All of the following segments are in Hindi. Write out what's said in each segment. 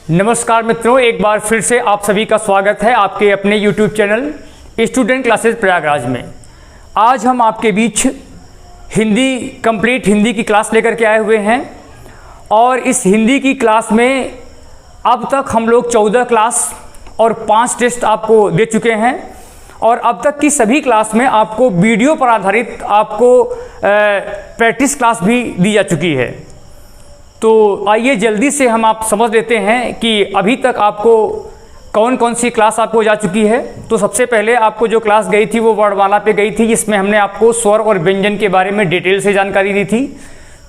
नमस्कार मित्रों, एक बार फिर से आप सभी का स्वागत है आपके अपने YouTube channel student classes Prayagraj में। आज हम आपके बीच कंप्लीट हिंदी की क्लास लेकर के आए हुए हैं और इस हिंदी की क्लास में अब तक हम लोग 14 क्लास और 5 टेस्ट आपको दे चुके हैं और अब तक की सभी क्लास में आपको वीडियो पर आधारित आपको प्रैक्टिस क्लास भी दी जा चुकी है। तो आइए जल्दी से हम आप समझ लेते हैं कि अभी तक आपको कौन कौन सी क्लास आपको जा चुकी है। तो सबसे पहले आपको जो क्लास गई थी वो वर्णमाला पे गई थी, जिसमें हमने आपको स्वर और व्यंजन के बारे में डिटेल से जानकारी दी थी।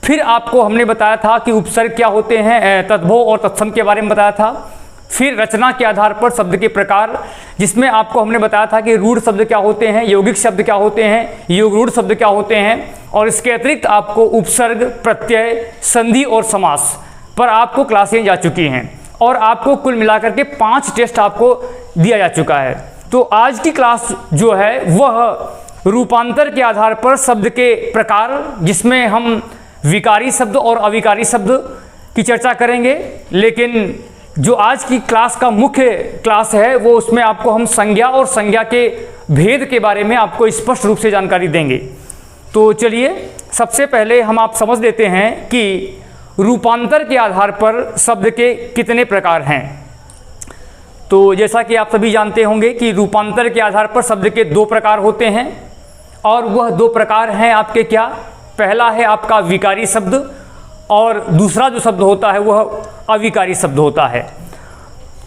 फिर आपको हमने बताया था कि उपसर्ग क्या होते हैं, तद्भव और तत्सम के बारे में बताया था। फिर रचना के आधार पर शब्द के प्रकार, जिसमें आपको हमने बताया था कि रूढ़ शब्द क्या होते हैं, यौगिक शब्द क्या होते हैं, योगरूढ़ शब्द क्या होते हैं, और इसके अतिरिक्त आपको उपसर्ग, प्रत्यय, संधि और समास पर आपको क्लासें जा चुकी हैं और आपको कुल मिलाकर के 5 टेस्ट आपको दिया जा चुका है। तो आज की क्लास जो है वह रूपांतर के आधार पर शब्द के प्रकार, जिसमें हम विकारी शब्द और अविकारी शब्द की चर्चा करेंगे। लेकिन जो आज की क्लास का मुख्य क्लास है वो उसमें आपको हम संज्ञा और संज्ञा के भेद के बारे में आपको स्पष्ट रूप से जानकारी देंगे। तो चलिए सबसे पहले हम आप समझ लेते हैं कि रूपांतर के आधार पर शब्द के कितने प्रकार हैं। तो जैसा कि आप सभी जानते होंगे कि रूपांतर के आधार पर शब्द के 2 प्रकार होते हैं और वह 2 प्रकार हैं आपके क्या। पहला है आपका विकारी शब्द और दूसरा जो शब्द होता है वह अविकारी शब्द होता है।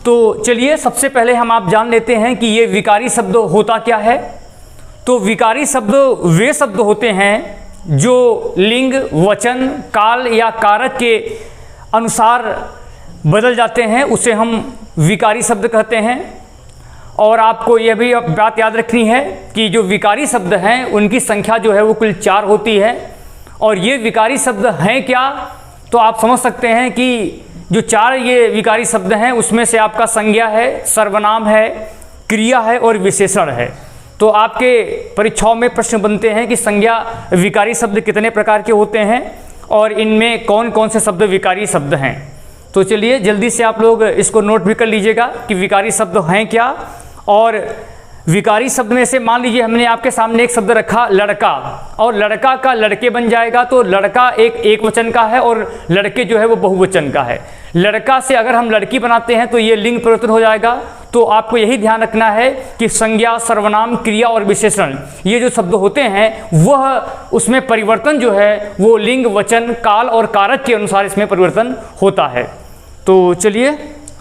तो चलिए सबसे पहले हम आप जान लेते हैं कि ये विकारी शब्द होता क्या है। तो विकारी शब्द वे शब्द होते हैं जो लिंग, वचन, काल या कारक के अनुसार बदल जाते हैं, उसे हम विकारी शब्द कहते हैं। और आपको यह भी बात याद रखनी है कि जो विकारी शब्द हैं उनकी संख्या जो है वो कुल 4 होती है। और ये विकारी शब्द हैं क्या, तो आप समझ सकते हैं कि जो 4 ये विकारी शब्द हैं उसमें से आपका संज्ञा है, सर्वनाम है, क्रिया है और विशेषण है। तो आपके परीक्षाओं में प्रश्न बनते हैं कि संज्ञा विकारी शब्द कितने प्रकार के होते हैं और इनमें कौन कौन से शब्द विकारी शब्द हैं। तो चलिए जल्दी से आप लोग इसको नोट भी कर लीजिएगा कि विकारी शब्द हैं क्या। और विकारी शब्द में से मान लीजिए हमने आपके सामने एक शब्द रखा लड़का, और लड़का का लड़के बन जाएगा। तो लड़का एक वचन का है और लड़के जो है वो बहुवचन का है। लड़का से अगर हम लड़की बनाते हैं तो ये लिंग परिवर्तन हो जाएगा। तो आपको यही ध्यान रखना है कि संज्ञा, सर्वनाम, क्रिया और विशेषण ये जो शब्द होते हैं वह उसमें परिवर्तन जो है वो लिंग, वचन, काल और कारक के अनुसार इसमें परिवर्तन होता है। तो चलिए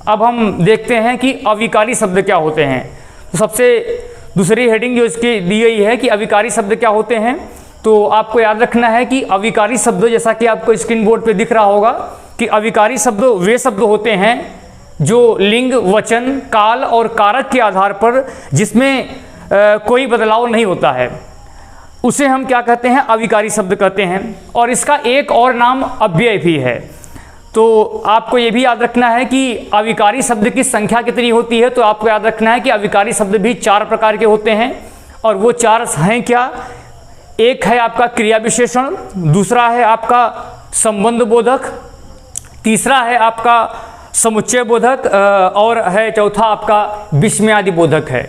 अब हम देखते हैं कि अविकारी शब्द क्या होते हैं। तो सबसे दूसरी हेडिंग जो इसकी दी गई है कि अविकारी शब्द क्या होते हैं। तो आपको याद रखना है कि अविकारी शब्द, जैसा कि आपको स्क्रीन बोर्ड पे दिख रहा होगा, कि अविकारी शब्द वे शब्द होते हैं जो लिंग, वचन, काल और कारक के आधार पर जिसमें कोई बदलाव नहीं होता है, उसे हम क्या कहते हैं, अविकारी शब्द कहते हैं। और इसका एक और नाम अव्यय भी है। तो आपको ये भी याद रखना है कि अविकारी शब्द की संख्या कितनी होती है। तो आपको याद रखना है कि अविकारी शब्द भी 4 प्रकार के होते हैं और वो 4 हैं क्या। एक है आपका क्रिया विशेषण, दूसरा है आपका संबंध बोधक, तीसरा है आपका समुच्चय बोधक और है चौथा आपका विस्मयादि बोधक है।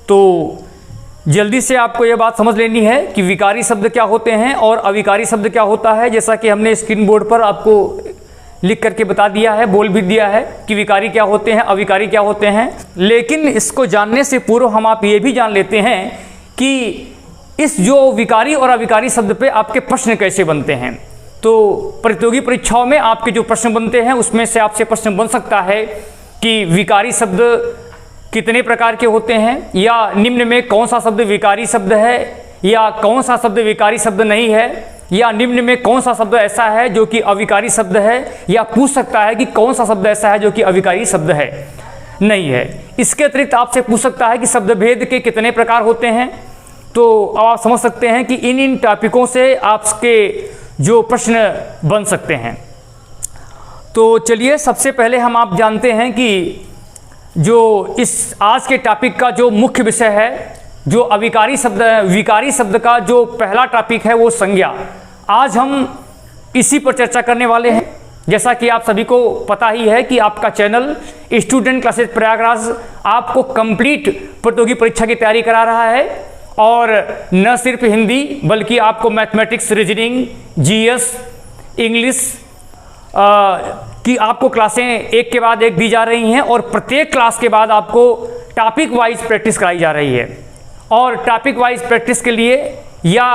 तो जल्दी से आपको यह बात समझ लेनी है कि विकारी शब्द क्या होते हैं और अविकारी शब्द क्या होता है। जैसा कि हमने स्क्रीन बोर्ड पर आपको लिख करके बता दिया है, बोल भी दिया है कि विकारी क्या होते हैं, अविकारी क्या होते हैं। लेकिन इसको जानने से पूर्व हम आप ये भी जान लेते हैं कि इस जो विकारी और अविकारी शब्द पे आपके प्रश्न कैसे बनते हैं। तो प्रतियोगी परीक्षाओं में आपके जो प्रश्न बनते हैं उसमें से आपसे प्रश्न बन सकता है कि विकारी शब्द कितने प्रकार के होते हैं, या निम्न में कौन सा शब्द विकारी शब्द है, या कौन सा शब्द विकारी शब्द नहीं है, या निम्न में कौन सा शब्द ऐसा है जो कि अविकारी शब्द है, या पूछ सकता है कि कौन सा शब्द ऐसा है जो कि अविकारी शब्द है नहीं है। इसके अतिरिक्त आपसे पूछ सकता है कि शब्द भेद के कितने प्रकार होते हैं। तो अब आप समझ सकते हैं कि इन टॉपिकों से आपके जो प्रश्न बन सकते हैं। तो चलिए सबसे पहले हम आप जानते हैं कि जो इस आज के टॉपिक का जो मुख्य विषय है, जो अविकारी शब्द, विकारी शब्द का जो पहला टॉपिक है वो संज्ञा। आज हम इसी पर चर्चा करने वाले हैं। जैसा कि आप सभी को पता ही है कि आपका चैनल स्टूडेंट क्लासेस प्रयागराज आपको कंप्लीट प्रतियोगी परीक्षा की तैयारी करा रहा है, और न सिर्फ हिंदी बल्कि आपको मैथमेटिक्स, रीजनिंग, जीएस, इंग्लिश की आपको क्लासें एक के बाद एक दी जा रही हैं, और प्रत्येक क्लास के बाद आपको टॉपिक वाइज प्रैक्टिस कराई जा रही है। और टॉपिक वाइज प्रैक्टिस के लिए या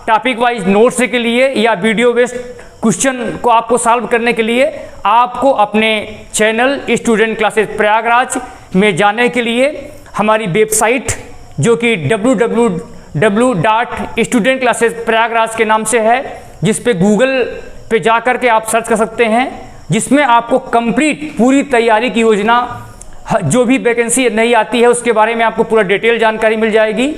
टॉपिक वाइज नोट्स के लिए या वीडियो बेस्ड क्वेश्चन को आपको सॉल्व करने के लिए आपको अपने चैनल स्टूडेंट क्लासेस प्रयागराज में जाने के लिए हमारी वेबसाइट जो कि www.studentclassesprayagraz के नाम से है, जिस पे गूगल पे जा कर के आप सर्च कर सकते हैं, जिसमें आपको कंप्लीट पूरी तैयारी की योजना, जो भी वैकेंसी नहीं आती है उसके बारे में आपको पूरा डिटेल जानकारी मिल जाएगी।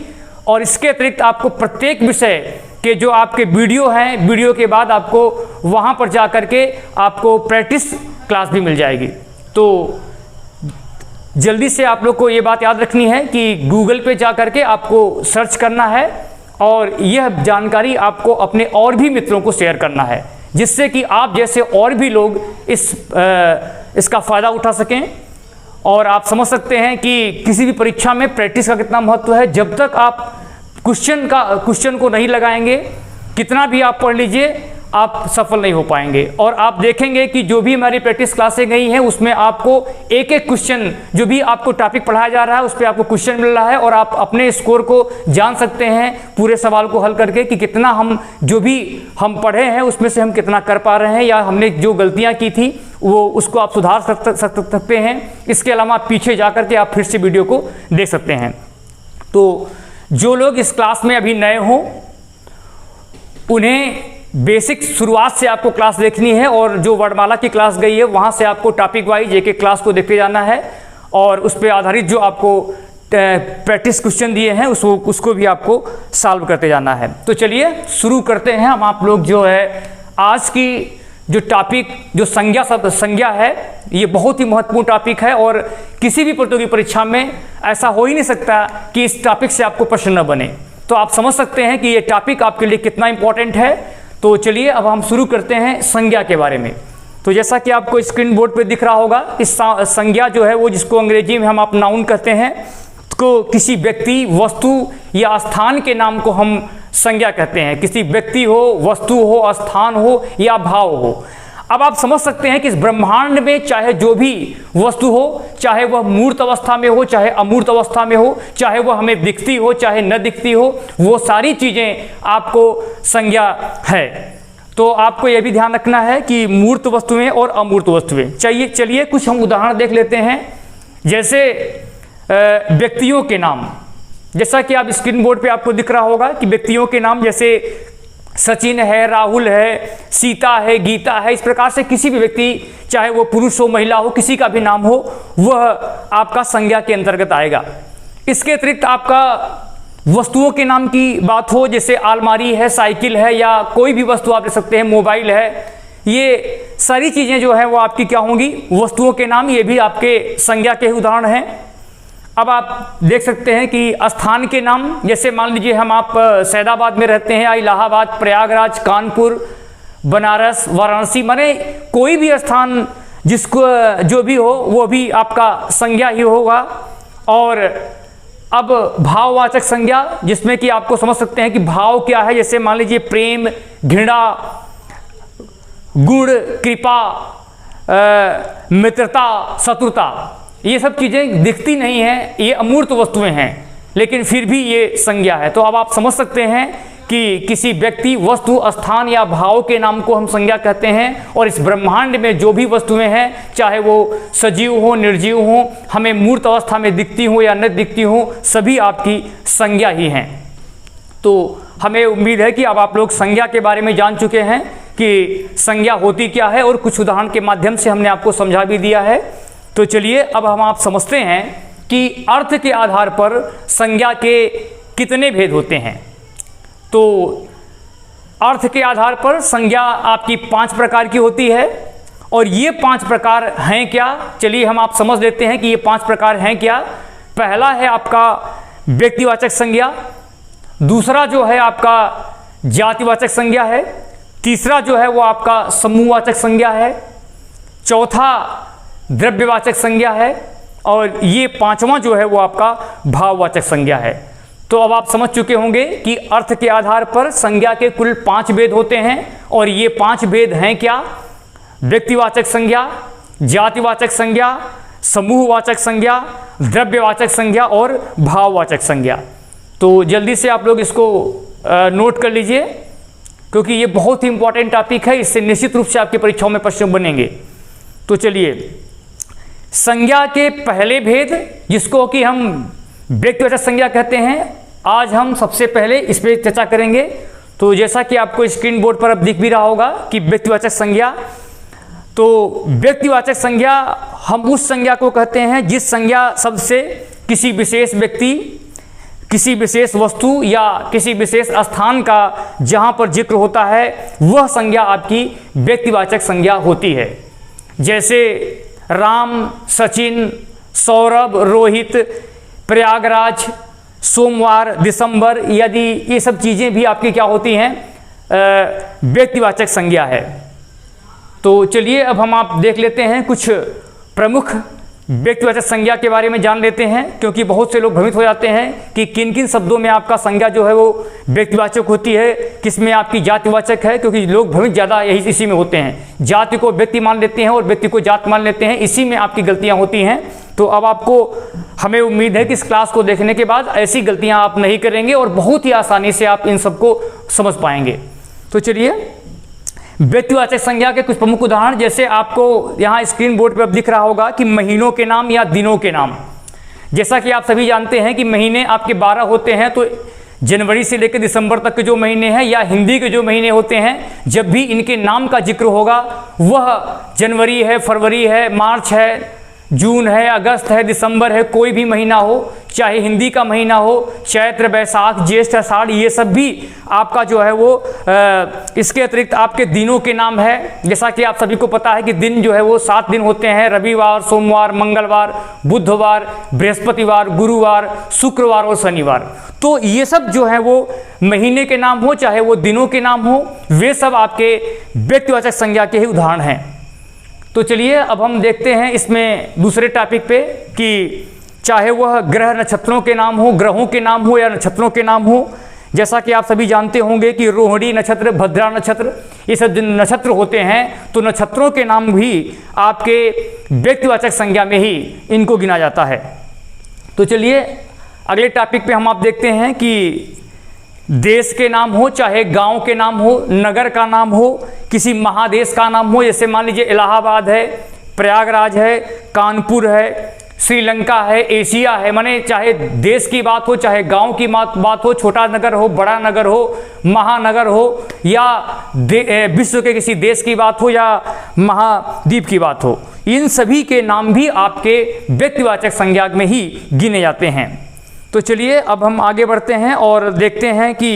और इसके अतिरिक्त आपको प्रत्येक विषय के जो आपके वीडियो हैं, वीडियो के बाद आपको वहाँ पर जा कर के आपको प्रैक्टिस क्लास भी मिल जाएगी। तो जल्दी से आप लोग को ये बात याद रखनी है कि गूगल पे जा कर के आपको सर्च करना है, और यह जानकारी आपको अपने और भी मित्रों को शेयर करना है, जिससे कि आप जैसे और भी लोग इसका फ़ायदा उठा सकें। और आप समझ सकते हैं कि किसी भी परीक्षा में प्रैक्टिस का कितना महत्व है। जब तक आप क्वेश्चन को नहीं लगाएंगे, कितना भी आप पढ़ लीजिए, आप सफल नहीं हो पाएंगे। और आप देखेंगे कि जो भी हमारी प्रैक्टिस क्लासें गई हैं उसमें आपको एक एक क्वेश्चन, जो भी आपको टॉपिक पढ़ाया जा रहा है उस पर आपको क्वेश्चन मिल रहा है, और आप अपने स्कोर को जान सकते हैं पूरे सवाल को हल करके कि कितना हम जो भी हम पढ़े हैं उसमें से हम कितना कर पा रहे हैं, या हमने जो गलतियाँ की थी वो उसको आप सुधार सकते हैं। इसके अलावा पीछे जा कर के आप फिर से वीडियो को देख सकते हैं। तो जो लोग इस क्लास में अभी नए हों उन्हें बेसिक शुरुआत से आपको क्लास देखनी है, और जो वर्णमाला की क्लास गई है वहाँ से आपको टॉपिक वाइज एक एक क्लास को देखते जाना है, और उस पर आधारित जो आपको प्रैक्टिस क्वेश्चन दिए हैं उसको भी आपको सॉल्व करते जाना है। तो चलिए शुरू करते हैं। हम आप लोग जो है आज की जो टॉपिक, जो संज्ञा है, ये बहुत ही महत्वपूर्ण टॉपिक है, और किसी भी प्रतियोगी परीक्षा में ऐसा हो ही नहीं सकता कि इस टॉपिक से आपको प्रश्न न बने। तो आप समझ सकते हैं कि ये टॉपिक आपके लिए कितना इंपॉर्टेंट है। तो चलिए अब हम शुरू करते हैं संज्ञा के बारे में। तो जैसा कि आपको स्क्रीन बोर्ड पे दिख रहा होगा, इस संज्ञा जो है वो, जिसको अंग्रेजी में हम आप नाउन कहते हैं, को किसी व्यक्ति, वस्तु या स्थान के नाम को हम संज्ञा कहते हैं। किसी व्यक्ति हो, वस्तु हो, स्थान हो या भाव हो। अब आप समझ सकते हैं कि इस ब्रह्मांड में चाहे जो भी वस्तु हो, चाहे वह मूर्त अवस्था में हो, चाहे अमूर्त अवस्था में हो, चाहे वह हमें दिखती हो, चाहे न दिखती हो, वो सारी चीज़ें आपको संज्ञा है। तो आपको यह भी ध्यान रखना है कि मूर्त वस्तुएं और अमूर्त वस्तुएं। चलिए कुछ हम उदाहरण देख लेते हैं। जैसे व्यक्तियों के नाम, जैसा कि आप स्क्रीन बोर्ड पे आपको दिख रहा होगा कि व्यक्तियों के नाम जैसे सचिन है, राहुल है, सीता है, गीता है, इस प्रकार से किसी भी व्यक्ति, चाहे वो पुरुष हो, महिला हो, किसी का भी नाम हो, वह आपका संज्ञा के अंतर्गत आएगा। इसके अतिरिक्त आपका वस्तुओं के नाम की बात हो, जैसे अलमारी है, साइकिल है, या कोई भी वस्तु आप ले सकते हैं, मोबाइल है, ये सारी चीज़ें जो है वो आपकी क्या होंगी, वस्तुओं के नाम। ये भी आपके संज्ञा के उदाहरण हैं। अब आप देख सकते हैं कि स्थान के नाम, जैसे मान लीजिए हम आप सैदाबाद में रहते हैं, या इलाहाबाद, प्रयागराज, कानपुर, बनारस, वाराणसी, माने कोई भी स्थान जिसको जो भी हो वो भी आपका संज्ञा ही होगा। और अब भाववाचक संज्ञा, जिसमें कि आपको समझ सकते हैं कि भाव क्या है, जैसे मान लीजिए प्रेम, घृणा, गुण, कृपा, मित्रता, शत्रुता, ये सब चीज़ें दिखती नहीं हैं, ये अमूर्त वस्तुएं हैं, लेकिन फिर भी ये संज्ञा है। तो अब आप समझ सकते हैं कि किसी व्यक्ति, वस्तु, स्थान या भाव के नाम को हम संज्ञा कहते हैं। और इस ब्रह्मांड में जो भी वस्तुएं हैं, चाहे वो सजीव हो, निर्जीव हो, हमें मूर्त अवस्था में दिखती हो या न दिखती हो, सभी आपकी संज्ञा ही हैं। तो हमें उम्मीद है कि अब आप लोग संज्ञा के बारे में जान चुके हैं कि संज्ञा होती क्या है, और कुछ उदाहरण के माध्यम से हमने आपको समझा भी दिया है। तो चलिए अब हम आप समझते हैं कि अर्थ के आधार पर संज्ञा के कितने भेद होते हैं। तो अर्थ के आधार पर संज्ञा आपकी 5 प्रकार की होती है, और ये 5 प्रकार हैं क्या, चलिए हम आप समझ लेते हैं कि ये 5 प्रकार हैं क्या। पहला है आपका व्यक्तिवाचक संज्ञा, दूसरा जो है आपका जातिवाचक संज्ञा है, तीसरा जो है वो आपका समूहवाचक संज्ञा है, चौथा द्रव्यवाचक संज्ञा है और ये पांचवा जो है वो आपका भाववाचक संज्ञा है। तो अब आप समझ चुके होंगे कि अर्थ के आधार पर संज्ञा के कुल 5 भेद होते हैं और ये 5 भेद हैं क्या? व्यक्तिवाचक संज्ञा, जातिवाचक संज्ञा, समूहवाचक संज्ञा, द्रव्यवाचक संज्ञा और भाववाचक संज्ञा। तो जल्दी से आप लोग इसको नोट कर लीजिए क्योंकि ये बहुत ही इंपॉर्टेंट टॉपिक है, इससे निश्चित रूप से आपकी परीक्षाओं में प्रश्न बनेंगे। तो चलिए, संज्ञा के पहले भेद जिसको कि हम व्यक्तिवाचक संज्ञा कहते हैं, आज हम सबसे पहले इस पर चर्चा करेंगे। तो जैसा कि आपको स्क्रीन बोर्ड पर अब दिख भी रहा होगा कि व्यक्तिवाचक संज्ञा, तो व्यक्तिवाचक संज्ञा हम उस संज्ञा को कहते हैं जिस संज्ञा शब्द से किसी विशेष व्यक्ति, किसी विशेष वस्तु या किसी विशेष स्थान का जहां पर जिक्र होता है वह संज्ञा आपकी व्यक्तिवाचक संज्ञा होती है। जैसे राम, सचिन, सौरभ, रोहित, प्रयागराज, सोमवार, दिसंबर, यदि ये सब चीज़ें भी आपकी क्या होती हैं? व्यक्तिवाचक संज्ञा है। तो चलिए अब हम आप देख लेते हैं कुछ प्रमुख व्यक्तिवाचक संज्ञा के बारे में जान लेते हैं, क्योंकि बहुत से लोग भ्रमित हो जाते हैं कि किन किन शब्दों में आपका संज्ञा जो है वो व्यक्तिवाचक होती है, किसमें आपकी जातिवाचक है, क्योंकि लोग भ्रमित ज़्यादा इसी में होते हैं। जाति को व्यक्ति मान लेते हैं और व्यक्ति को जात मान लेते हैं, इसी में आपकी गलतियाँ होती हैं। तो अब आपको, हमें उम्मीद है कि इस क्लास को देखने के बाद ऐसी गलतियाँ आप नहीं करेंगे और बहुत ही आसानी से आप इन सबको समझ पाएंगे। तो चलिए, व्यक्तिवाचक संज्ञा के कुछ प्रमुख उदाहरण, जैसे आपको यहाँ स्क्रीन बोर्ड पर अब दिख रहा होगा कि महीनों के नाम या दिनों के नाम। जैसा कि आप सभी जानते हैं कि महीने आपके 12 होते हैं, तो जनवरी से लेकर दिसंबर तक के जो महीने हैं या हिंदी के जो महीने होते हैं, जब भी इनके नाम का जिक्र होगा वह जनवरी है, फरवरी है, मार्च है, जून है, अगस्त है, दिसंबर है, कोई भी महीना हो, चाहे हिंदी का महीना हो, चैत्र, बैसाख, ज्येष्ठ, आषाढ़, ये सब भी आपका जो है वो इसके अतिरिक्त आपके दिनों के नाम है। जैसा कि आप सभी को पता है कि दिन जो है वो 7 दिन होते हैं, रविवार, सोमवार, मंगलवार, बुधवार, बृहस्पतिवार, गुरुवार, शुक्रवार और शनिवार। तो ये सब जो है वो महीने के नाम हो चाहे वो दिनों के नाम हो, वे सब आपके व्यक्तिवाचक संज्ञा के ही उदाहरण हैं। तो चलिए अब हम देखते हैं इसमें दूसरे टॉपिक पे कि चाहे वह ग्रह नक्षत्रों के नाम हो, ग्रहों के नाम हो या नक्षत्रों के नाम हो। जैसा कि आप सभी जानते होंगे कि रोहिणी नक्षत्र, भद्रा नक्षत्र, ये सब जिन नक्षत्र होते हैं, तो नक्षत्रों के नाम भी आपके व्यक्तिवाचक संज्ञा में ही इनको गिना जाता है। तो चलिए अगले टॉपिक पे हम आप देखते हैं कि देश के नाम हो, चाहे गांव के नाम हो, नगर का नाम हो, किसी महादेश का नाम हो, जैसे मान लीजिए इलाहाबाद है, प्रयागराज है, कानपुर है, श्रीलंका है, एशिया है, माने चाहे देश की बात हो, चाहे गांव की बात हो, छोटा नगर हो, बड़ा नगर हो, महानगर हो, या विश्व के किसी देश की बात हो या महाद्वीप की बात हो, इन सभी के नाम भी आपके व्यक्तिवाचक संज्ञा में ही गिने जाते हैं। तो चलिए अब हम आगे बढ़ते हैं और देखते हैं कि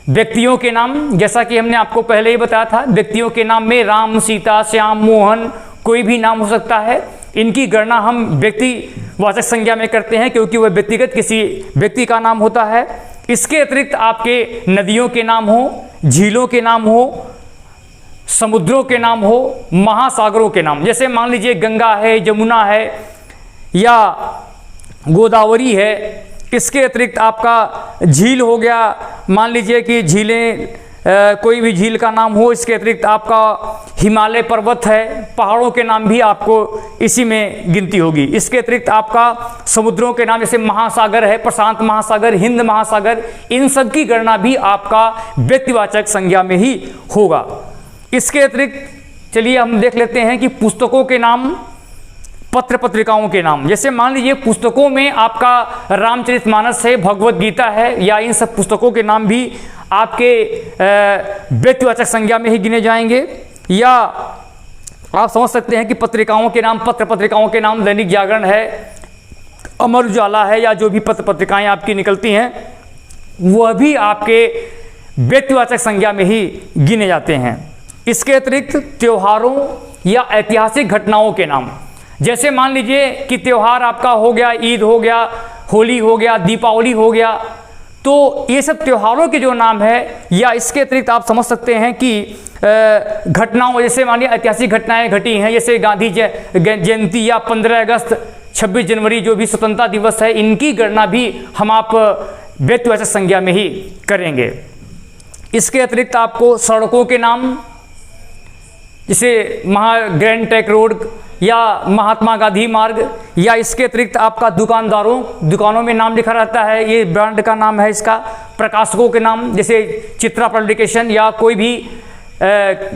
व्यक्तियों के नाम, जैसा कि हमने आपको पहले ही बताया था, व्यक्तियों के नाम में राम, सीता, श्याम, मोहन, कोई भी नाम हो सकता है। इनकी गणना हम व्यक्तिवाचक संज्ञा में करते हैं क्योंकि वह व्यक्तिगत किसी व्यक्ति का नाम होता है। इसके अतिरिक्त आपके नदियों के नाम हो, झीलों के नाम हो, समुद्रों के नाम हो, महासागरों के नाम, जैसे मान लीजिए गंगा है, यमुना है या गोदावरी है। इसके अतिरिक्त आपका झील हो गया, मान लीजिए कि झीलें, कोई भी झील का नाम हो। इसके अतिरिक्त आपका हिमालय पर्वत है, पहाड़ों के नाम भी आपको इसी में गिनती होगी। इसके अतिरिक्त आपका समुद्रों के नाम, जैसे महासागर है, प्रशांत महासागर, हिंद महासागर, इन सब की गणना भी आपका व्यक्तिवाचक संज्ञा में ही होगा। इसके अतिरिक्त चलिए हम देख लेते हैं कि पुस्तकों के नाम, पत्र पत्रिकाओं के नाम, जैसे मान लीजिए पुस्तकों में आपका रामचरितमानस है, भगवत गीता है, या इन सब पुस्तकों के नाम भी आपके व्यक्तिवाचक संज्ञा में ही गिने जाएंगे। या आप समझ सकते हैं कि पत्रिकाओं के नाम, पत्र पत्रिकाओं के नाम दैनिक जागरण है, अमर उजाला है, या जो भी पत्र पत्रिकाएं आपकी निकलती हैं वह भी आपके व्यक्तिवाचक संज्ञा में ही गिने जाते हैं। इसके अतिरिक्त त्योहारों या ऐतिहासिक घटनाओं के नाम, जैसे मान लीजिए कि त्यौहार आपका हो गया, ईद हो गया, होली हो गया, दीपावली हो गया, तो ये सब त्योहारों के जो नाम है, या इसके अतिरिक्त आप समझ सकते हैं कि घटनाओं, जैसे मानिए ऐतिहासिक घटनाएं घटी हैं, जैसे गांधी जयंती या 15 अगस्त 26 जनवरी जो भी स्वतंत्रता दिवस है, इनकी गणना भी हम आप व्यक्तिवाचक संज्ञा में ही करेंगे। इसके अतिरिक्त आपको सड़कों के नाम, जैसे ग्रैंड ट्रंक रोड या महात्मा गांधी मार्ग, या इसके अतिरिक्त आपका दुकानों में नाम लिखा रहता है, ये ब्रांड का नाम है इसका। प्रकाशकों के नाम, जैसे चित्रा पब्लिकेशन या कोई भी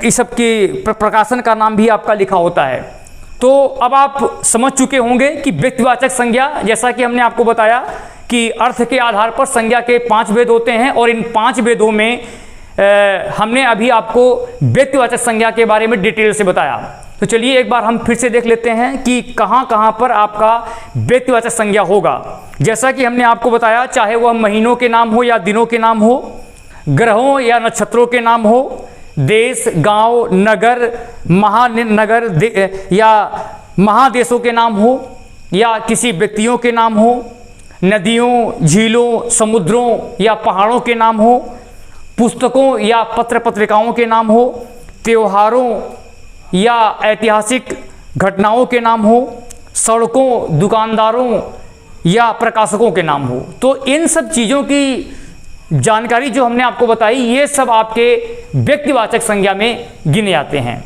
इस सब की प्रकाशन का नाम भी आपका लिखा होता है। तो अब आप समझ चुके होंगे कि व्यक्तिवाचक संज्ञा, जैसा कि हमने आपको बताया कि अर्थ के आधार पर संज्ञा के 5 भेद होते हैं, और इन 5 भेदों में हमने अभी आपको व्यक्तिवाचक संज्ञा के बारे में डिटेल से बताया। तो चलिए एक बार हम फिर से देख लेते हैं कि कहाँ कहाँ पर आपका व्यक्तिवाचक संज्ञा होगा। जैसा कि हमने आपको बताया, चाहे वह महीनों के नाम हो या दिनों के नाम हो, ग्रहों या नक्षत्रों के नाम हो, देश, गांव, नगर, महानगर या महादेशों के नाम हो, या किसी व्यक्तियों के नाम हो, नदियों, झीलों, समुद्रों या पहाड़ों के नाम हो, पुस्तकों या पत्र पत्रिकाओं के नाम हो, त्योहारों या ऐतिहासिक घटनाओं के नाम हो, सड़कों, दुकानदारों या प्रकाशकों के नाम हो। तो इन सब चीज़ों की जानकारी जो हमने आपको बताई, ये सब आपके व्यक्तिवाचक संज्ञा में गिने जाते हैं।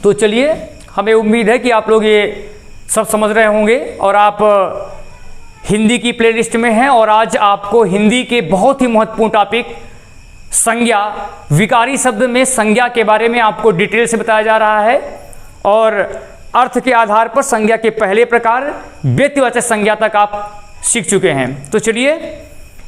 तो चलिए, हमें उम्मीद है कि आप लोग ये सब समझ रहे होंगे और आप हिंदी की प्लेलिस्ट में हैं, और आज आपको हिंदी के बहुत ही महत्वपूर्ण टॉपिक संज्ञा, विकारी शब्द में संज्ञा के बारे में आपको डिटेल से बताया जा रहा है, और अर्थ के आधार पर संज्ञा के पहले प्रकार व्यक्तिवाचक संज्ञा तक आप सीख चुके हैं। तो चलिए,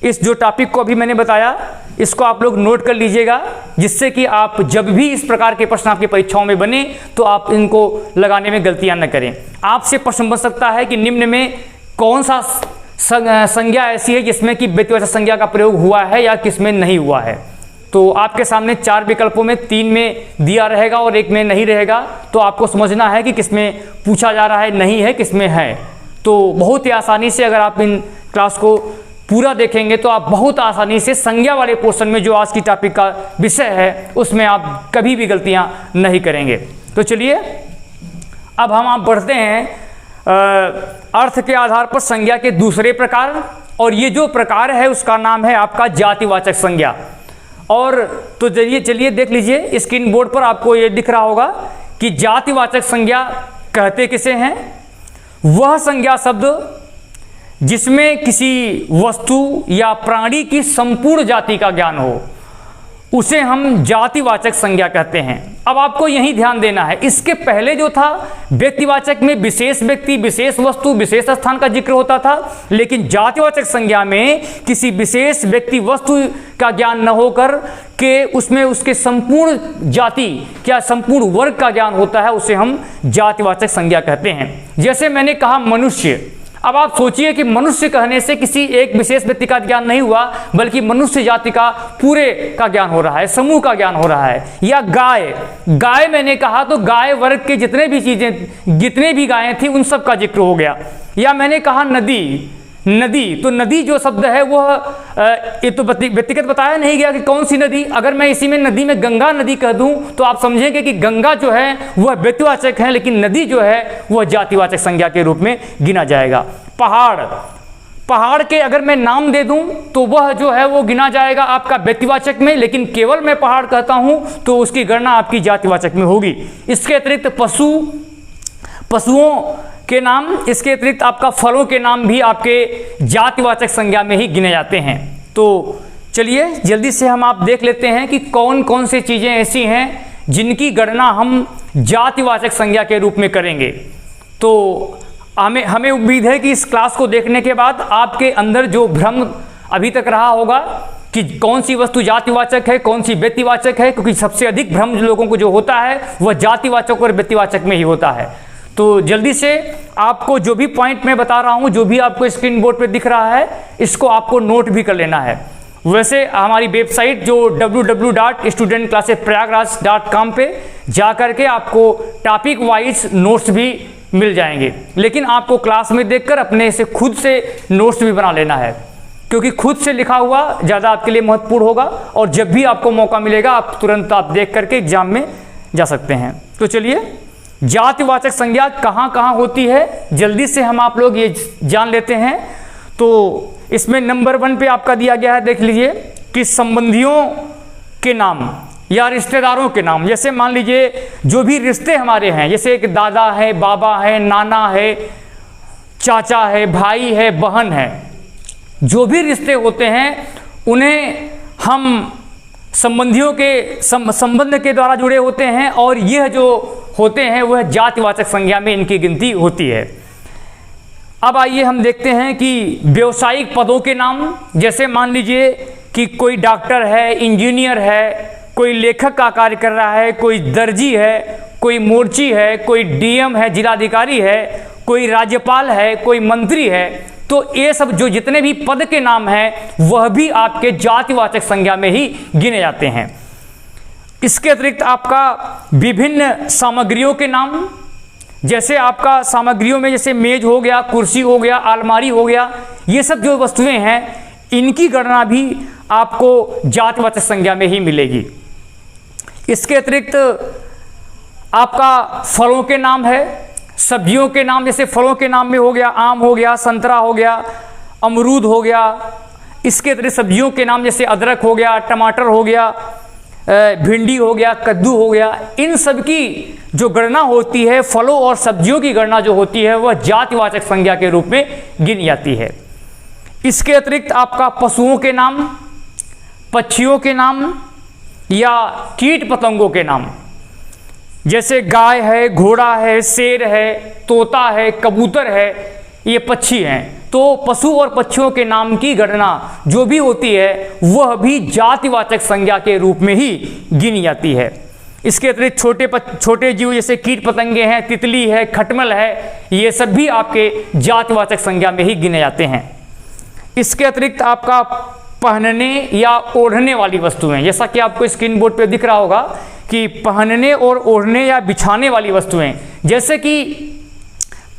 इस जो टॉपिक को अभी मैंने बताया, इसको आप लोग नोट कर लीजिएगा, जिससे कि आप जब भी इस प्रकार के प्रश्न आपकी परीक्षाओं में बने तो आप इनको लगाने में गलतियां न करें। आपसे प्रश्न बन सकता है कि निम्न में कौन सा संज्ञा ऐसी है जिसमें कि व्यक्तिवाचक संज्ञा का प्रयोग हुआ है या किसमें नहीं हुआ है। तो आपके सामने 4 विकल्पों में 3 में दिया रहेगा और 1 में नहीं रहेगा। तो आपको समझना है कि किसमें पूछा जा रहा है, नहीं है, किसमें है। तो बहुत ही आसानी से अगर आप इन क्लास को पूरा देखेंगे तो आप बहुत आसानी से संज्ञा वाले पोर्शन में, जो आज की टॉपिक का विषय है, उसमें आप कभी भी गलतियां नहीं करेंगे। तो चलिए, अब हम आप बढ़ते हैं अर्थ के आधार पर संज्ञा के दूसरे प्रकार, और ये जो प्रकार है उसका नाम है आपका जातिवाचक संज्ञा। और तो चलिए देख लीजिए, स्क्रीन बोर्ड पर आपको ये दिख रहा होगा कि जातिवाचक संज्ञा कहते किसे हैं। वह संज्ञा शब्द जिसमें किसी वस्तु या प्राणी की संपूर्ण जाति का ज्ञान हो, उसे हम जातिवाचक संज्ञा कहते हैं। अब आपको यही ध्यान देना है, इसके पहले जो था व्यक्तिवाचक में विशेष व्यक्ति, विशेष वस्तु, विशेष स्थान का जिक्र होता था, लेकिन जातिवाचक संज्ञा में किसी विशेष व्यक्ति वस्तु का ज्ञान न होकर के उसमें उसके संपूर्ण जाति क्या संपूर्ण वर्ग का ज्ञान होता है, उसे हम जातिवाचक संज्ञा कहते हैं। जैसे मैंने कहा मनुष्य, अब आप सोचिए कि मनुष्य कहने से किसी एक विशेष व्यक्ति का ज्ञान नहीं हुआ, बल्कि मनुष्य जाति का पूरे का ज्ञान हो रहा है, समूह का ज्ञान हो रहा है। या गाय मैंने कहा तो गाय वर्ग के जितने भी गायें थी उन सब का जिक्र हो गया। या मैंने कहा नदी, तो नदी जो शब्द है वह ये तो व्यक्तिगत बताया नहीं गया कि कौन सी नदी। अगर मैं इसी में नदी में गंगा नदी कह दूं तो आप समझेंगे कि गंगा जो है वह व्यक्तिवाचक है, लेकिन नदी जो है वह जातिवाचक संज्ञा के रूप में गिना जाएगा। पहाड़ के अगर मैं नाम दे दूं तो वह जो है वो गिना जाएगा आपका व्यक्तिवाचक में, लेकिन केवल मैं पहाड़ कहता हूं तो उसकी गणना आपकी जातिवाचक में होगी। इसके अतिरिक्त पशुओं के नाम, इसके अतिरिक्त आपका फलों के नाम भी आपके जातिवाचक संज्ञा में ही गिने जाते हैं। तो चलिए जल्दी से हम आप देख लेते हैं कि कौन कौन से चीज़ें ऐसी हैं जिनकी गणना हम जातिवाचक संज्ञा के रूप में करेंगे। तो हमें उम्मीद है कि इस क्लास को देखने के बाद आपके अंदर जो भ्रम अभी तक रहा होगा कि कौन सी वस्तु जातिवाचक है, कौन सी व्यक्तिवाचक है, क्योंकि सबसे अधिक भ्रम लोगों को जो होता है वह जातिवाचक और व्यक्तिवाचक में ही होता है। तो जल्दी से आपको जो भी पॉइंट मैं बता रहा हूं, जो भी आपको स्क्रीन बोर्ड पे दिख रहा है, इसको आपको नोट भी कर लेना है। वैसे हमारी वेबसाइट जो www.studentclassesprayagraj.com पे जा करके आपको टॉपिक वाइज नोट्स भी मिल जाएंगे, लेकिन आपको क्लास में देखकर अपने से खुद से नोट्स भी बना लेना है, क्योंकि खुद से लिखा हुआ ज़्यादा आपके लिए महत्वपूर्ण होगा, और जब भी आपको मौका मिलेगा आप तुरंत आप देख करके एग्जाम में जा सकते हैं। तो चलिए, जातिवाचक संज्ञा कहाँ कहाँ होती है जल्दी से हम आप लोग ये जान लेते हैं। तो इसमें नंबर 1 पे आपका दिया गया है, देख लीजिए कि संबंधियों के नाम या रिश्तेदारों के नाम। जैसे मान लीजिए जो भी रिश्ते हमारे हैं, जैसे एक दादा है, बाबा है, नाना है, चाचा है, भाई है, बहन है, जो भी रिश्ते होते हैं उन्हें हम संबंधियों के संबंध के द्वारा जुड़े होते हैं, और यह जो होते हैं वह जातिवाचक संज्ञा में इनकी गिनती होती है। अब आइए हम देखते हैं कि व्यावसायिक पदों के नाम। जैसे मान लीजिए कि कोई डॉक्टर है, इंजीनियर है, कोई लेखक का कार्य कर रहा है, कोई दर्जी है, कोई मोर्ची है, कोई डीएम है, जिलाधिकारी है, कोई राज्यपाल है, कोई मंत्री है। तो ये सब जो जितने भी पद के नाम हैं वह भी आपके जातिवाचक संज्ञा में ही गिने जाते हैं। इसके अतिरिक्त आपका विभिन्न सामग्रियों के नाम, जैसे आपका सामग्रियों में जैसे मेज हो गया, कुर्सी हो गया, अलमारी हो गया, ये सब जो वस्तुएं हैं इनकी गणना भी आपको जातिवाचक संज्ञा में ही मिलेगी। इसके अतिरिक्त आपका फलों के नाम है, सब्जियों के नाम, जैसे फलों के नाम में हो गया आम हो गया, संतरा हो गया, अमरूद हो गया। इसके अतिरिक्त सब्जियों के नाम जैसे अदरक हो गया, टमाटर हो गया, भिंडी हो गया, कद्दू हो गया। इन सब की जो गणना होती है, फलों और सब्जियों की गणना जो होती है वह जातिवाचक संज्ञा के रूप में गिनी जाती है। इसके अतिरिक्त आपका पशुओं के नाम, पक्षियों के नाम या कीट पतंगों के नाम, जैसे गाय है, घोड़ा है, शेर है, तोता है, कबूतर है, ये पक्षी हैं। तो पशु और पक्षियों के नाम की गणना जो भी होती है वह भी जातिवाचक संज्ञा के रूप में ही गिनी जाती है। इसके अतिरिक्त छोटे जीव जैसे कीट पतंगे हैं, तितली है, खटमल है, ये सब भी आपके जातिवाचक संज्ञा में ही गिने जाते हैं। इसके अतिरिक्त आपका पहनने या ओढ़ने वाली वस्तुएं, जैसा कि आपको स्क्रीन बोर्ड पे दिख रहा होगा कि पहनने और ओढ़ने या बिछाने वाली वस्तुएं, जैसे कि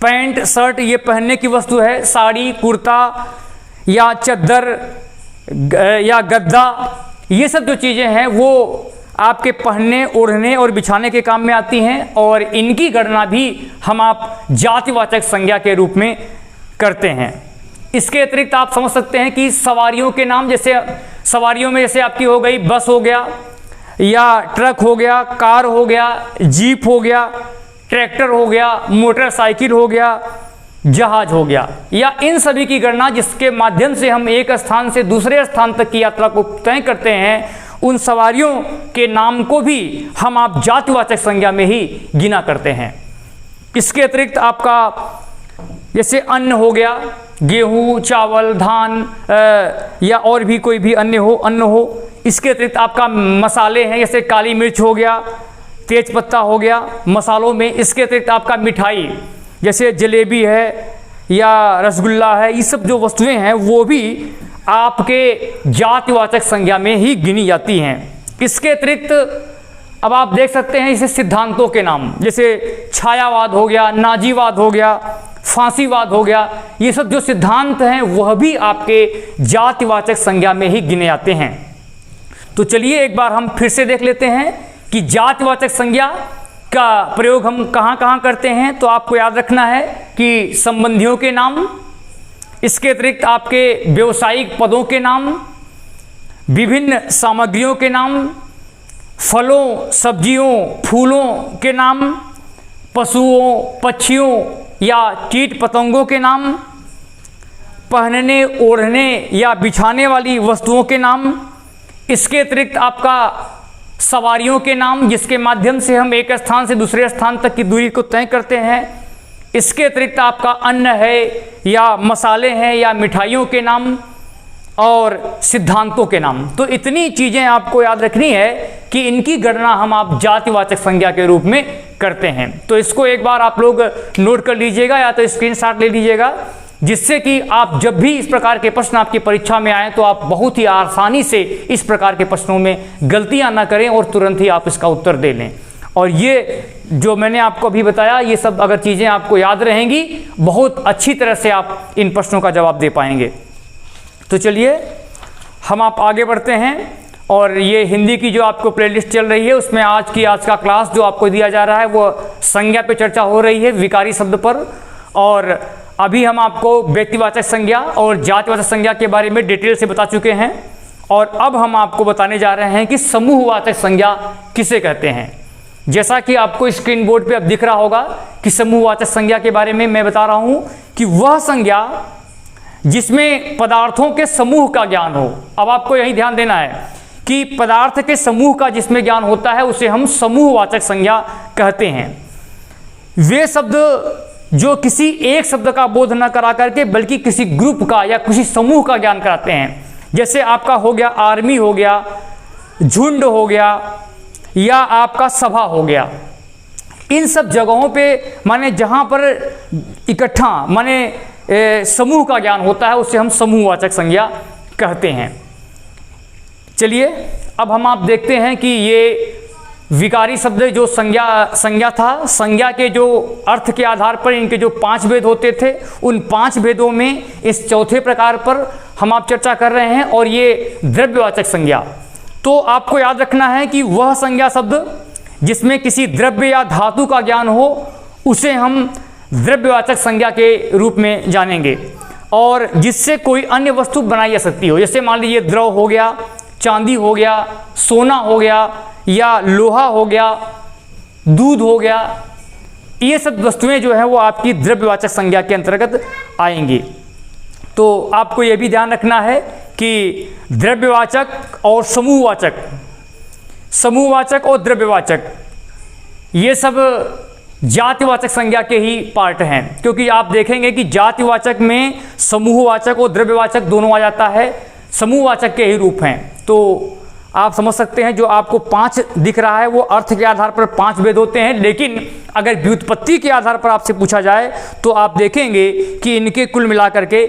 पैंट शर्ट ये पहनने की वस्तु है, साड़ी कुर्ता या चद्दर या गद्दा, ये सब जो चीज़ें हैं वो आपके पहनने ओढ़ने और बिछाने के काम में आती हैं, और इनकी गणना भी हम आप जातिवाचक संज्ञा के रूप में करते हैं। इसके अतिरिक्त आप समझ सकते हैं कि सवारियों के नाम, जैसे सवारियों में जैसे आपकी हो गई बस हो गया या ट्रक हो गया, कार हो गया, जीप हो गया, ट्रैक्टर हो गया, मोटरसाइकिल हो गया, जहाज हो गया, या इन सभी की गणना जिसके माध्यम से हम एक स्थान से दूसरे स्थान तक की यात्रा को तय करते हैं, उन सवारियों के नाम को भी हम आप जातिवाचक संज्ञा में ही गिना करते हैं। इसके अतिरिक्त आपका जैसे अन्न हो गया, गेहूँ, चावल, धान या और भी कोई भी अन्न हो। इसके अतिरिक्त आपका मसाले हैं, जैसे काली मिर्च हो गया, तेज पत्ता हो गया मसालों में। इसके अतिरिक्त आपका मिठाई, जैसे जलेबी है या रसगुल्ला है, ये सब जो वस्तुएं हैं वो भी आपके जातिवाचक संज्ञा में ही गिनी जाती हैं। इसके अतिरिक्त अब आप देख सकते हैं इसे सिद्धांतों के नाम, जैसे छायावाद हो गया, नाजीवाद हो गया, फांसीवाद हो गया, ये सब जो सिद्धांत हैं वह भी आपके जातिवाचक संज्ञा में ही गिने जाते हैं। तो चलिए एक बार हम फिर से देख लेते हैं कि जातिवाचक संज्ञा का प्रयोग हम कहाँ कहाँ करते हैं। तो आपको याद रखना है कि संबंधियों के नाम, इसके अतिरिक्त आपके व्यावसायिक पदों के नाम, विभिन्न सामग्रियों के नाम, फलों सब्जियों फूलों के नाम, पशुओं पक्षियों या कीट पतंगों के नाम, पहनने ओढ़ने या बिछाने वाली वस्तुओं के नाम। इसके अतिरिक्त आपका सवारियों के नाम, जिसके माध्यम से हम एक स्थान से दूसरे स्थान तक की दूरी को तय करते हैं। इसके अतिरिक्त आपका अन्न है या मसाले हैं या मिठाइयों के नाम और सिद्धांतों के नाम। तो इतनी चीज़ें आपको याद रखनी है कि इनकी गणना हम आप जातिवाचक संज्ञा के रूप में करते हैं। तो इसको एक बार आप लोग नोट कर लीजिएगा या तो स्क्रीनशॉट ले लीजिएगा, जिससे कि आप जब भी इस प्रकार के प्रश्न आपकी परीक्षा में आए तो आप बहुत ही आसानी से इस प्रकार के प्रश्नों में गलतियां ना करें और तुरंत ही आप इसका उत्तर दे लें। और ये जो मैंने आपको अभी बताया, ये सब अगर चीज़ें आपको याद रहेंगी, बहुत अच्छी तरह से आप इन प्रश्नों का जवाब दे पाएंगे। तो चलिए हम आप आगे बढ़ते हैं, और ये हिंदी की जो आपको प्लेलिस्ट चल रही है उसमें आज का क्लास जो आपको दिया जा रहा है वो संज्ञा पे चर्चा हो रही है, विकारी शब्द पर। और अभी हम आपको व्यक्तिवाचक संज्ञा और जातिवाचक संज्ञा के बारे में डिटेल से बता चुके हैं, और अब हम आपको बताने जा रहे हैं कि समूहवाचक संज्ञा किसे कहते हैं। जैसा कि आपको स्क्रीन बोर्ड पे अब दिख रहा होगा कि समूहवाचक संज्ञा के बारे में मैं बता रहा हूं कि वह संज्ञा जिसमें पदार्थों के समूह का ज्ञान हो। अब आपको यही ध्यान देना है कि पदार्थ के समूह का जिसमें ज्ञान होता है उसे हम समूहवाचक संज्ञा कहते हैं। वे शब्द जो किसी एक शब्द का बोध न करा करके बल्कि किसी ग्रुप का या किसी समूह का ज्ञान कराते हैं। जैसे आपका हो गया आर्मी हो गया, झुंड हो गया, या आपका सभा हो गया। इन सब जगहों पे माने जहाँ पर इकट्ठा माने समूह का ज्ञान होता है उसे हम समूहवाचक संज्ञा कहते हैं। चलिए अब हम आप देखते हैं कि ये विकारी शब्द जो संज्ञा था, संज्ञा के जो अर्थ के आधार पर इनके जो 5 भेद होते थे, उन 5 भेदों में इस चौथे प्रकार पर हम आप चर्चा कर रहे हैं, और ये द्रव्यवाचक संज्ञा। तो आपको याद रखना है कि वह संज्ञा शब्द जिसमें किसी द्रव्य या धातु का ज्ञान हो उसे हम द्रव्यवाचक संज्ञा के रूप में जानेंगे, और जिससे कोई अन्य वस्तु बनाई जा सकती हो। जैसे मान लीजिए द्रव हो गया, चांदी हो गया, सोना हो गया, या लोहा हो गया, दूध हो गया, ये सब वस्तुएं जो है वो आपकी द्रव्यवाचक संज्ञा के अंतर्गत आएंगी। तो आपको ये भी ध्यान रखना है कि द्रव्यवाचक और समूहवाचक और द्रव्यवाचक ये सब जातिवाचक संज्ञा के ही पार्ट हैं, क्योंकि आप देखेंगे कि जातिवाचक में समूहवाचक और द्रव्यवाचक दोनों आ जाता है, समूहवाचक के ही रूप हैं। तो आप समझ सकते हैं जो आपको 5 दिख रहा है वो अर्थ के आधार पर 5 भेद होते हैं, लेकिन अगर व्युत्पत्ति के आधार पर आपसे पूछा जाए तो आप देखेंगे कि इनके कुल मिलाकर के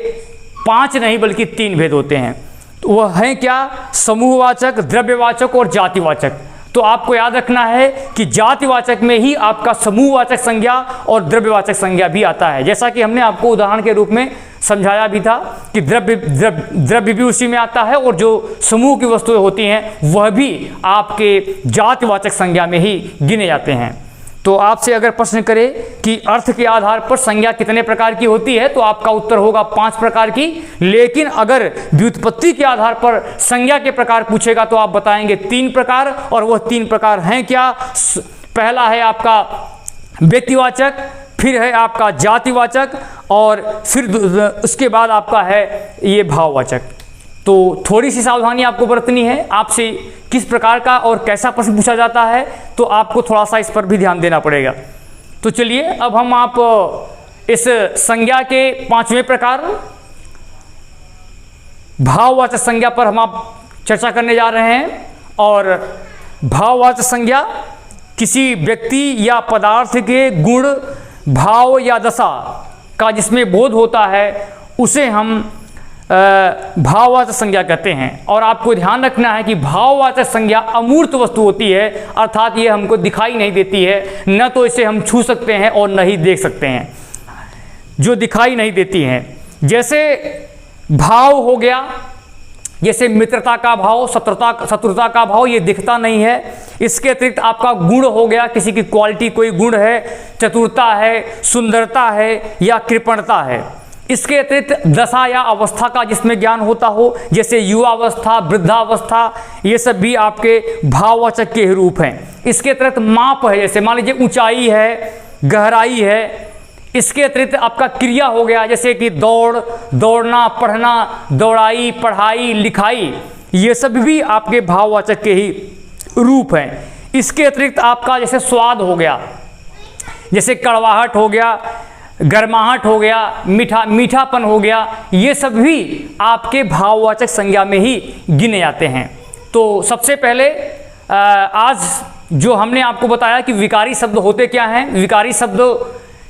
5 नहीं बल्कि 3 भेद होते हैं। तो वह है क्या? समूहवाचक, द्रव्यवाचक और जातिवाचक। तो आपको याद रखना है कि जातिवाचक में ही आपका समूहवाचक संज्ञा और द्रव्यवाचक संज्ञा भी आता है। जैसा कि हमने आपको उदाहरण के रूप में समझाया भी था कि द्रव्य भी उसी में आता है, और जो समूह की वस्तुएं होती हैं वह भी आपके जातिवाचक संज्ञा में ही गिने जाते हैं। तो आपसे अगर प्रश्न करे कि अर्थ के आधार पर संज्ञा कितने प्रकार की होती है, तो आपका उत्तर होगा 5 प्रकार की। लेकिन अगर व्युत्पत्ति के आधार पर संज्ञा के प्रकार पूछेगा तो आप बताएंगे 3 प्रकार, और वह 3 प्रकार हैं क्या? पहला है आपका व्यक्तिवाचक, फिर है आपका जातिवाचक, और फिर उसके बाद आपका है ये भाववाचक। तो थोड़ी सी सावधानी आपको बरतनी है। आपसे किस प्रकार का और कैसा प्रश्न पूछा जाता है तो आपको थोड़ा सा इस पर भी ध्यान देना पड़ेगा। तो चलिए अब हम आप इस संज्ञा के 5वें प्रकार भाववाचक संज्ञा पर हम आप चर्चा करने जा रहे हैं। और भाववाचक संज्ञा किसी व्यक्ति या पदार्थ के गुण, भाव या दशा का जिसमें बोध होता है उसे हम भाववाचक संज्ञा कहते हैं। और आपको ध्यान रखना है कि भाववाचक संज्ञा अमूर्त वस्तु होती है, अर्थात ये हमको दिखाई नहीं देती है, न तो इसे हम छू सकते हैं और न ही देख सकते हैं, जो दिखाई नहीं देती हैं। जैसे भाव हो गया, जैसे मित्रता का भाव, शत्रुता का भाव, ये दिखता नहीं है। इसके अतिरिक्त आपका गुण हो गया, किसी की क्वालिटी कोई गुण है, चतुरता है, सुंदरता है या कृपणता है। इसके अतिरिक्त दशा या अवस्था का जिसमें ज्ञान होता हो, जैसे युवावस्था, वृद्धावस्था, ये सब भी आपके भाववाचक के रूप हैं। इसके अतिरिक्त माप है, जैसे मान लीजिए ऊंचाई है, गहराई है। इसके अतिरिक्त आपका क्रिया हो गया, जैसे कि दौड़ना, पढ़ना, दौड़ाई, पढ़ाई, लिखाई, ये सब भी आपके भाववाचक के ही रूप हैं। इसके अतिरिक्त आपका जैसे स्वाद हो गया, जैसे कड़वाहट हो गया, गर्माहट हो गया, मीठापन हो गया, ये सब भी आपके भाववाचक संज्ञा में ही गिने जाते हैं। तो सबसे पहले आज जो हमने आपको बताया कि विकारी शब्द होते क्या हैं। विकारी शब्द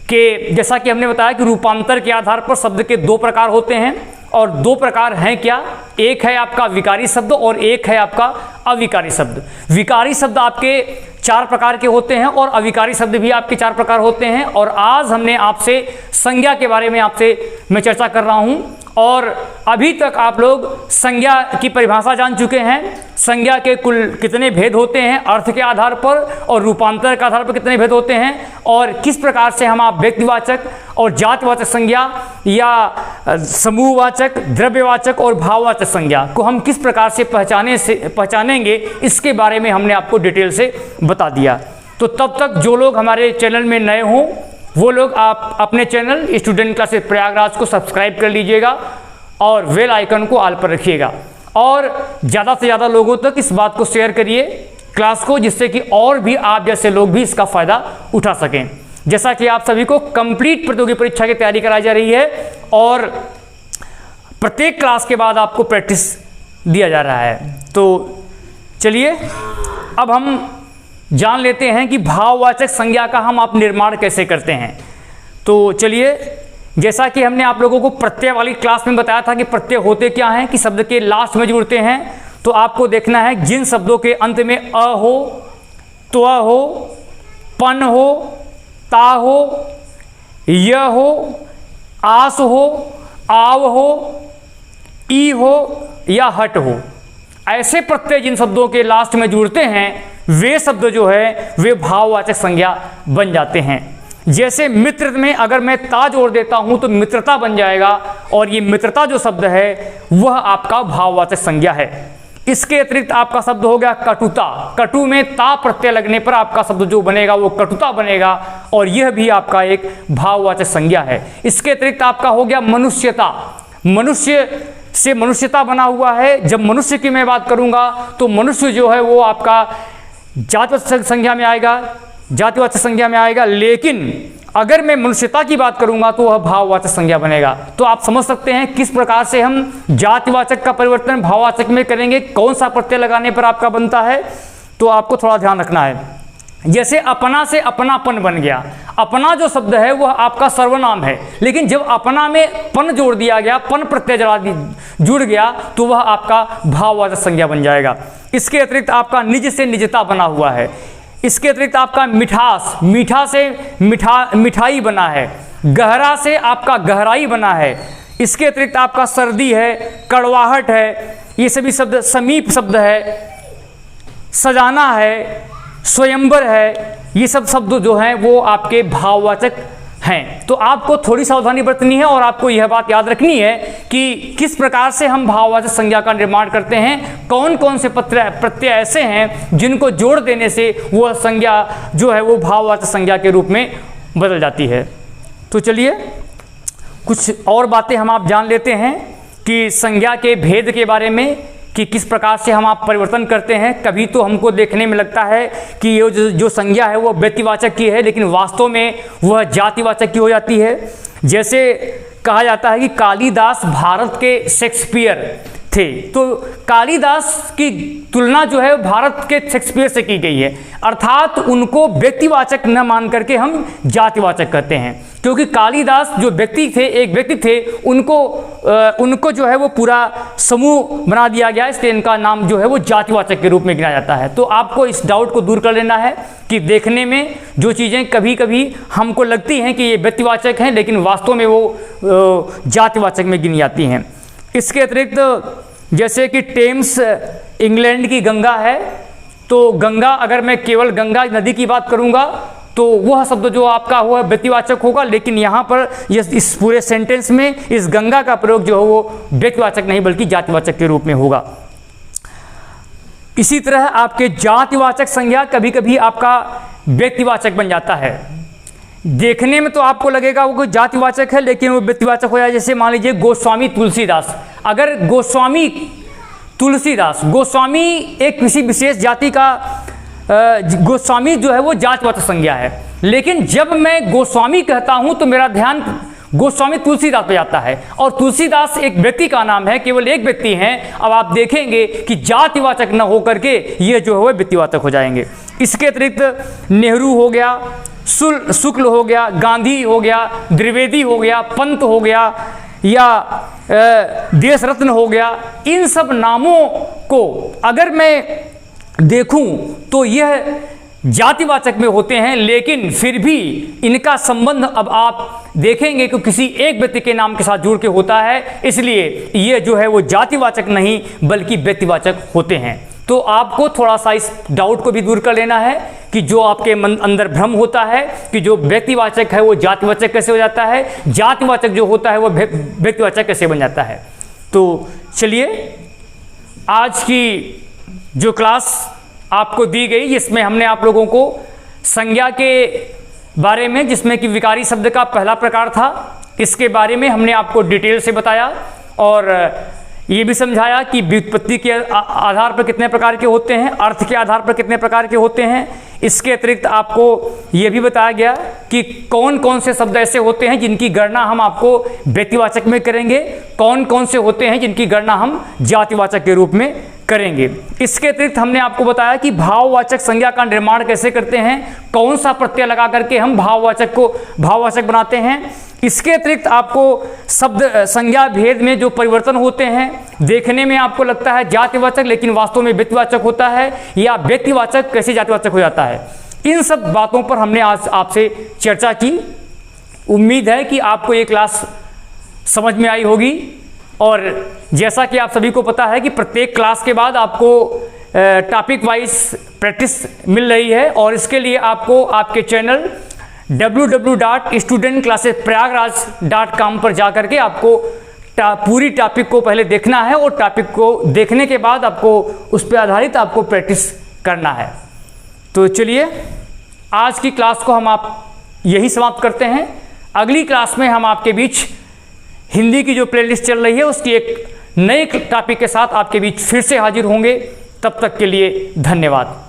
के जैसा कि हमने बताया कि रूपांतर के आधार पर शब्द के 2 प्रकार होते हैं, और 2 प्रकार हैं क्या? एक है आपका विकारी शब्द और एक है आपका अविकारी शब्द। विकारी शब्द आपके 4 प्रकार के होते हैं और अविकारी शब्द भी आपके 4 प्रकार होते हैं। और आज हमने आपसे संज्ञा के बारे में आपसे मैं चर्चा कर रहा हूं, और अभी तक आप लोग संज्ञा की परिभाषा जान चुके हैं, संज्ञा के कुल कितने भेद होते हैं अर्थ के आधार पर और रूपांतर के आधार पर कितने भेद होते हैं, और किस प्रकार से हम आप व्यक्तिवाचक और जातिवाचक संज्ञा या समूहवाचक, द्रव्यवाचक और भाववाचक संज्ञा को हम किस प्रकार से पहचानेंगे, इसके बारे में हमने आपको डिटेल से बता दिया। तो तब तक जो लोग हमारे चैनल में नए हों वो लोग आप अपने चैनल स्टूडेंट क्लासेस प्रयागराज को सब्सक्राइब कर लीजिएगा और बेल आइकन को ऑल पर रखिएगा, और ज़्यादा से ज़्यादा लोगों तक इस बात को शेयर करिए क्लास को, जिससे कि और भी आप जैसे लोग भी इसका फ़ायदा उठा सकें। जैसा कि आप सभी को कंप्लीट प्रतियोगी परीक्षा की तैयारी कराई जा रही है और प्रत्येक क्लास के बाद आपको प्रैक्टिस दिया जा रहा है। तो चलिए अब हम जान लेते हैं कि भाववाचक संज्ञा का हम आप निर्माण कैसे करते हैं। तो चलिए, जैसा कि हमने आप लोगों को प्रत्यय वाली क्लास में बताया था कि प्रत्यय होते क्या हैं, कि शब्द के लास्ट में जुड़ते हैं, तो आपको देखना है जिन शब्दों के अंत में अ हो, त्व हो, पन हो, ता हो, य हो, आस हो, आव हो, ई हो या हट हो, ऐसे प्रत्यय जिन शब्दों के लास्ट में जुड़ते हैं वे शब्द जो है वे भाववाचक संज्ञा बन जाते हैं। जैसे मित्र में अगर मैं ता जोड़ देता हूं तो मित्रता बन जाएगा, और ये मित्रता जो शब्द है वह आपका भाववाचक संज्ञा है। इसके अतिरिक्त आपका शब्द हो गया कटुता, कटु में ता प्रत्यय लगने पर आपका शब्द जो बनेगा वो कटुता बनेगा, और यह भी आपका एक भाववाचक संज्ञा है। इसके अतिरिक्त आपका हो गया मनुष्यता, मनुष्य से मनुष्यता बना हुआ है। जब मनुष्य की मैं बात करूंगा तो मनुष्य जो है वो आपका जातिवाचक संज्ञा में आएगा, जातिवाचक संज्ञा में आएगा, लेकिन अगर मैं मनुष्यता की बात करूंगा तो वह भाववाचक संज्ञा बनेगा। तो आप समझ सकते हैं किस प्रकार से हम जातिवाचक का परिवर्तन भाववाचक में करेंगे, कौन सा प्रत्यय लगाने पर आपका बनता है। तो आपको थोड़ा ध्यान रखना है। जैसे अपना से अपनापन बन गया, अपना जो शब्द है वह आपका सर्वनाम है, लेकिन जब अपना में पन जोड़ दिया गया, पन प्रत्यय जुड़ गया तो वह आपका भाववाचक संज्ञा बन जाएगा। इसके अतिरिक्त आपका निज से निजता बना हुआ है। इसके अतिरिक्त आपका मिठास, मीठा से मिठाई बना है। गहरा से आपका गहराई बना है। इसके अतिरिक्त आपका सर्दी है, कड़वाहट है, ये सभी शब्द समीप शब्द है। सजाना है, स्वयंवर है, ये सब शब्द जो हैं वो आपके भाववाचक हैं। तो आपको थोड़ी सावधानी बरतनी है और आपको यह बात याद रखनी है कि किस प्रकार से हम भाववाचक संज्ञा का निर्माण करते हैं, कौन कौन से प्रत्यय ऐसे हैं जिनको जोड़ देने से वह संज्ञा जो है वो भाववाचक संज्ञा के रूप में बदल जाती है। तो चलिए कुछ और बातें हम आप जान लेते हैं कि संज्ञा के भेद के बारे में, कि किस प्रकार से हम आप परिवर्तन करते हैं। कभी तो हमको देखने में लगता है कि ये जो संज्ञा है वो व्यक्तिवाचक की है, लेकिन वास्तव में वह जातिवाचक की हो जाती है। जैसे कहा जाता है कि कालिदास भारत के शेक्सपियर थे, तो कालिदास की तुलना जो है भारत के शेक्सपियर से की गई है, अर्थात उनको व्यक्तिवाचक न मान करके हम जातिवाचक कहते हैं, क्योंकि कालिदास जो व्यक्ति थे, एक व्यक्ति थे, उनको जो है वो पूरा समूह बना दिया गया, इसलिए इनका नाम जो है वो जातिवाचक के रूप में गिना जाता है। तो आपको इस डाउट को दूर कर लेना है कि देखने में जो चीज़ें कभी कभी हमको लगती हैं कि ये व्यक्तिवाचक हैं, लेकिन वास्तव में वो जातिवाचक में गिनी जाती हैं। इसके अतिरिक्त जैसे कि टेम्स इंग्लैंड की गंगा है, तो गंगा, अगर मैं केवल गंगा नदी की बात करूंगा तो वह शब्द जो आपका हुआ व्यक्तिवाचक होगा, लेकिन यहाँ पर इस पूरे सेंटेंस में इस गंगा का प्रयोग जो है वो व्यक्तिवाचक नहीं बल्कि जातिवाचक के रूप में होगा। इसी तरह आपके जातिवाचक संज्ञा कभी कभी आपका व्यक्तिवाचक बन जाता है। देखने में तो आपको लगेगा वो कोई जातिवाचक है, लेकिन वो व्यक्तिवाचक हो जाए। जैसे मान लीजिए गोस्वामी तुलसीदास, अगर गोस्वामी तुलसीदास, गोस्वामी एक किसी विशेष जाति का गोस्वामी जो है वो जातिवाचक संज्ञा है, लेकिन जब मैं गोस्वामी कहता हूं तो मेरा ध्यान गोस्वामी तुलसीदास पे जाता है, और तुलसीदास एक व्यक्ति का नाम है, केवल एक व्यक्ति हैं। अब आप देखेंगे कि जातिवाचक न होकर के ये जो है वो व्यक्तिवाचक हो जाएंगे। इसके अतिरिक्त नेहरू हो गया, शुक्ल हो गया, गांधी हो गया, द्विवेदी हो गया, पंत हो गया, या देश रत्न हो गया, इन सब नामों को अगर मैं देखूं तो यह जातिवाचक में होते हैं, लेकिन फिर भी इनका संबंध अब आप देखेंगे कि किसी एक व्यक्ति के नाम के साथ जुड़ के होता है, इसलिए ये जो है वो जातिवाचक नहीं बल्कि व्यक्तिवाचक होते हैं। तो आपको थोड़ा सा इस डाउट को भी दूर कर लेना है कि जो आपके मन अंदर भ्रम होता है कि जो व्यक्तिवाचक है वो जातिवाचक कैसे हो जाता है, जातिवाचक जो होता है वो व्यक्तिवाचक कैसे बन जाता है। तो चलिए, आज की जो क्लास आपको दी गई, इसमें हमने आप लोगों को संज्ञा के बारे में, जिसमें कि विकारी शब्द का पहला प्रकार था, इसके बारे में हमने आपको डिटेल से बताया और ये भी समझाया कि व्युत्पत्ति के आधार पर कितने प्रकार के होते हैं, अर्थ के आधार पर कितने प्रकार के होते हैं। इसके अतिरिक्त आपको ये भी बताया गया कि कौन कौन से शब्द ऐसे होते हैं जिनकी गणना हम आपको व्यक्तिवाचक में करेंगे, कौन कौन से होते हैं जिनकी गणना हम जातिवाचक के रूप में करेंगे। इसके अतिरिक्त हमने आपको बताया कि भाववाचक संज्ञा का निर्माण कैसे करते हैं, कौन सा प्रत्यय लगा करके हम भाववाचक को भाववाचक बनाते हैं। इसके अतिरिक्त आपको शब्द संज्ञा भेद में जो परिवर्तन होते हैं, देखने में आपको लगता है जातिवाचक लेकिन वास्तव में व्यक्तिवाचक होता है, या व्यक्तिवाचक कैसे जातिवाचक हो जाता है, इन सब बातों पर हमने आज आपसे चर्चा की। उम्मीद है कि आपको ये क्लास समझ में आई होगी और जैसा कि आप सभी को पता है कि प्रत्येक क्लास के बाद आपको टॉपिक वाइज प्रैक्टिस मिल रही है और इसके लिए आपको आपके चैनल www.studentclassesprayagraj.com पर जाकर के आपको पूरी टॉपिक को पहले देखना है और टॉपिक को देखने के बाद आपको उस पर आधारित आपको प्रैक्टिस करना है। तो चलिए, आज की क्लास को हम आप यही समाप्त करते हैं। अगली क्लास में हम आपके बीच हिंदी की जो प्लेलिस्ट चल रही है उसकी एक नए टॉपिक के साथ आपके बीच फिर से हाजिर होंगे। तब तक के लिए धन्यवाद।